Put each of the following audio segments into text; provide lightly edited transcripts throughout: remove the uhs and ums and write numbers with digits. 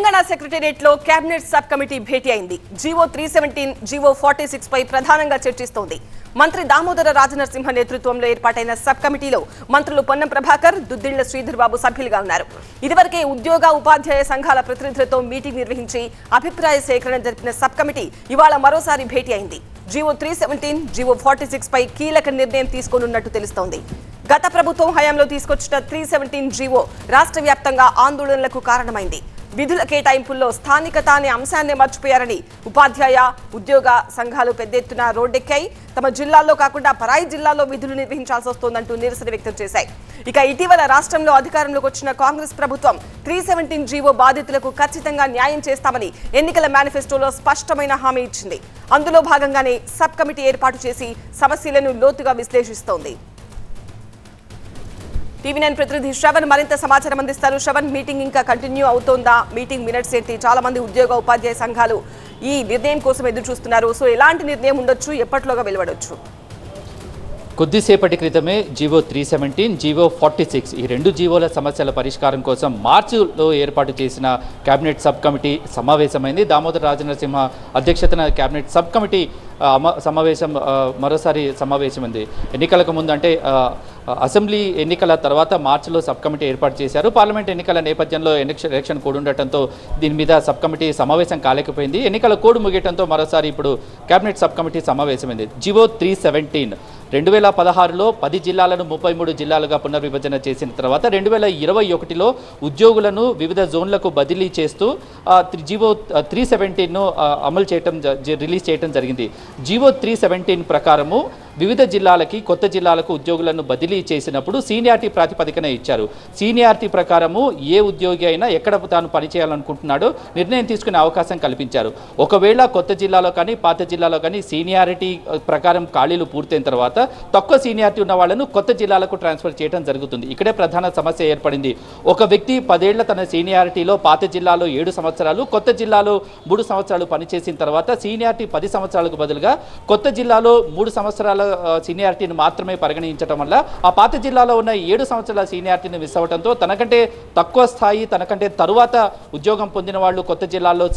తెలంగాణ సెక్రటేరియట్లో cabinet sub committee భేటీ అయింది. GO 317, GO 46 పై ప్రధానంగా చర్చిస్తోంది. మంత్రి దామోదర రాజనరసింహ నేతృత్వంలో ఏర్పాటైన సబ్ కమిటీలో మంత్రులు పొన్నం ప్రభాకర్, దుద్దిళ్ల శ్రీధర్ బాబు సభ్యులుగా ఉన్నారు. ఇదివరకే ఉద్యోగ ఉపాధ్యాయ సంఘాల ప్రతినిధులతో మీటింగ్ నిర్వహించి అభిప్రాయ సేకరణ జరిపిన సబ్ కమిటీ ఇవాళ మరోసారి భేటీ అయింది. జీవో 317, జీవో 46 పై కీలక నిర్ణయం తీసుకోనున్నట్టు తెలుస్తోంది. గత ప్రభుత్వం హయాంలో తీసుకొచ్చిన 317 జీవో రాష్ట్ర వ్యాప్తంగా ఆందోళనలకు కారణమైంది. విధుల కేటాయింపుల్లో స్థానికత అనే అంశాన్ని మర్చిపోయారని ఉపాధ్యాయ, ఉద్యోగ సంఘాలు పెద్ద ఎత్తున రోడ్డెక్కాయి. తమ జిల్లాల్లో కాకుండా పరాయి జిల్లాల్లో విధులు నిర్వహించాల్సి వస్తోందంటూ నిరసన వ్యక్తం చేశాయి. ఇక ఇటీవల రాష్ట్రంలో అధికారంలోకి వచ్చిన కాంగ్రెస్ ప్రభుత్వం 317 జీవో బాధితులకు ఖచ్చితంగా న్యాయం చేస్తామని ఎన్నికల మేనిఫెస్టోలో స్పష్టమైన హామీ ఇచ్చింది. అందులో భాగంగానే సబ్ కమిటీ ఏర్పాటు చేసి సమస్యలను లోతుగా విశ్లేషిస్తోంది. టీవీ9 ప్రతినిధి శ్రవణ్ మరింత సమాచారం అందిస్తారు. శ్రవణ్, మీటింగ్ ఇంకా కంటిన్యూ అవుతోందా? మీటింగ్ మినిట్స్ ఏంటి? చాలా మంది ఉద్యోగ ఉపాధ్యాయ సంఘాలు ఈ నిర్ణయం కోసం ఎదురు చూస్తున్నారు. సో ఎలాంటి నిర్ణయం ఉండొచ్చు, ఎప్పటిలోగా వెలువడొచ్చు? కొద్దిసేపటి క్రితమే జీవో 317, జీవో 46 ఈ రెండు జీవోల సమస్యల పరిష్కారం కోసం మార్చిలో ఏర్పాటు చేసిన కేబినెట్ సబ్ కమిటీ సమావేశమైంది. దామోదర రాజనరసింహ అధ్యక్షతన కేబినెట్ సబ్ కమిటీ సమావేశం మరోసారి సమావేశమైంది. ఎన్నికలకు ముందు అంటే అసెంబ్లీ ఎన్నికల తర్వాత మార్చిలో సబ్ కమిటీ ఏర్పాటు చేశారు. పార్లమెంట్ ఎన్నికల నేపథ్యంలో ఎలక్షన్ కోడ్ ఉండటంతో దీని మీద సబ్ కమిటీ సమావేశం కాలేకపోయింది. ఎన్నికల కోడ్ ముగియటంతో మరోసారి ఇప్పుడు కేబినెట్ సబ్ కమిటీ సమావేశమైంది. జీవో 317 2016లో 10 జిల్లాలను 33 జిల్లాలుగా పునర్విభజన చేసిన తర్వాత 2021లో ఉద్యోగులను వివిధ జోన్లకు బదిలీ చేస్తూ జీవో 317ను అమలు చేయటం రిలీజ్ చేయడం జరిగింది. జీవో 317 ప్రకారము వివిధ జిల్లాలకి కొత్త జిల్లాలకు ఉద్యోగులను బదిలీ చేసినప్పుడు సీనియారిటీ ప్రాతిపదికన ఇచ్చారు. సీనియారిటీ ప్రకారము ఏ ఉద్యోగి అయినా ఎక్కడ తాను పనిచేయాలనుకుంటున్నాడో నిర్ణయం తీసుకునే అవకాశం కల్పించారు. ఒకవేళ కొత్త జిల్లాలో కానీ పాత జిల్లాలో కానీ సీనియారిటీ ప్రకారం ఖాళీలు పూర్తయిన తర్వాత తక్కువ సీనియారిటీ ఉన్న వాళ్ళను కొత్త జిల్లాలకు ట్రాన్స్ఫర్ చేయడం జరుగుతుంది. ఇక్కడే ప్రధాన సమస్య ఏర్పడింది. ఒక వ్యక్తి 10 ఏళ్ల తన సీనియారిటీలో పాత జిల్లాలో 7 సంవత్సరాలు, కొత్త జిల్లాలో 3 సంవత్సరాలు పనిచేసిన తర్వాత సీనియారిటీ 10 సంవత్సరాలకు బదులుగా కొత్త జిల్లాలో 3 సంవత్సరాల సీనియారిటీని మాత్రమే పరిగణించడం వల్ల ఆ పాత జిల్లాలో ఉన్న 7 సంవత్సరాల సీనియారిటీని మిస్ అవ్వడంతో తనకంటే తక్కువ స్థాయి, తనకంటే తరువాత ఉద్యోగం పొందిన వాళ్ళు కొత్త జిల్లాల్లో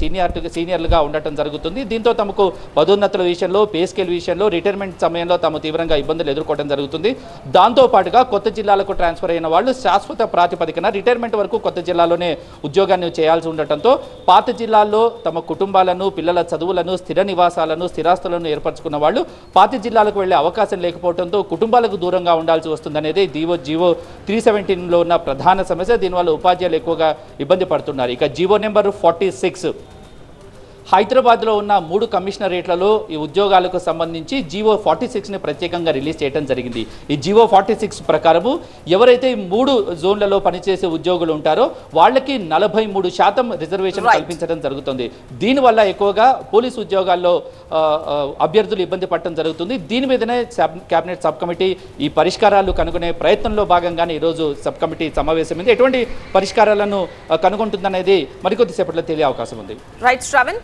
సీనియర్లుగా ఉండటం జరుగుతుంది. దీంతో తమకు పదోన్నతుల విషయంలో, పే స్కేల్ విషయంలో, రిటైర్మెంట్ సమయంలో తాము తీవ్రంగా ఇబ్బందులు ఎదుర్కోవడం జరుగుతుంది. దాంతోపాటుగా కొత్త జిల్లాలకు ట్రాన్స్ఫర్ అయిన వాళ్ళు శాశ్వత ప్రాతిపదికన రిటైర్మెంట్ వరకు కొత్త జిల్లాలోనే ఉద్యోగాన్ని చేయాల్సి ఉండటంతో పాత జిల్లాల్లో తమ కుటుంబాలను, పిల్లల చదువులను, స్థిర నివాసాలను, స్థిరాస్తులను ఏర్పరచుకున్న వాళ్ళు పాత జిల్లాలకు వెళ్లే అవకాశం లేకపోవడంతో కుటుంబాలకు దూరంగా ఉండాల్సి వస్తుందనేది జీవో 317లో ఉన్న ప్రధాన సమస్య. దీనివల్ల ఉపాధ్యాయులు ఎక్కువగా ఇబ్బంది పడుతున్నారు. ఇక జీవో నెంబర్ 46 హైదరాబాద్లో ఉన్న 3 కమిషనరేట్లలో ఈ ఉద్యోగాలకు సంబంధించి జీవో 46ని ప్రత్యేకంగా రిలీజ్ చేయడం జరిగింది. ఈ జీవో 46 ప్రకారము ఎవరైతే 3 జోన్లలో పనిచేసే ఉద్యోగులు ఉంటారో వాళ్ళకి 43% రిజర్వేషన్ కల్పించడం జరుగుతుంది. దీనివల్ల ఎక్కువగా పోలీసు ఉద్యోగాల్లో అభ్యర్థులు ఇబ్బంది పడటం జరుగుతుంది. దీని మీదనే కేబినెట్ సబ్ కమిటీ ఈ పరిష్కారాలు కనుగొనే ప్రయత్నంలో భాగంగానే ఈరోజు సబ్ కమిటీ సమావేశమైంది. ఎటువంటి పరిష్కారాలను కనుగొంటుందనేది మరికొద్దిసేపట్లో తెలియ అవకాశం ఉంది. రైట్ శ్రవణ్.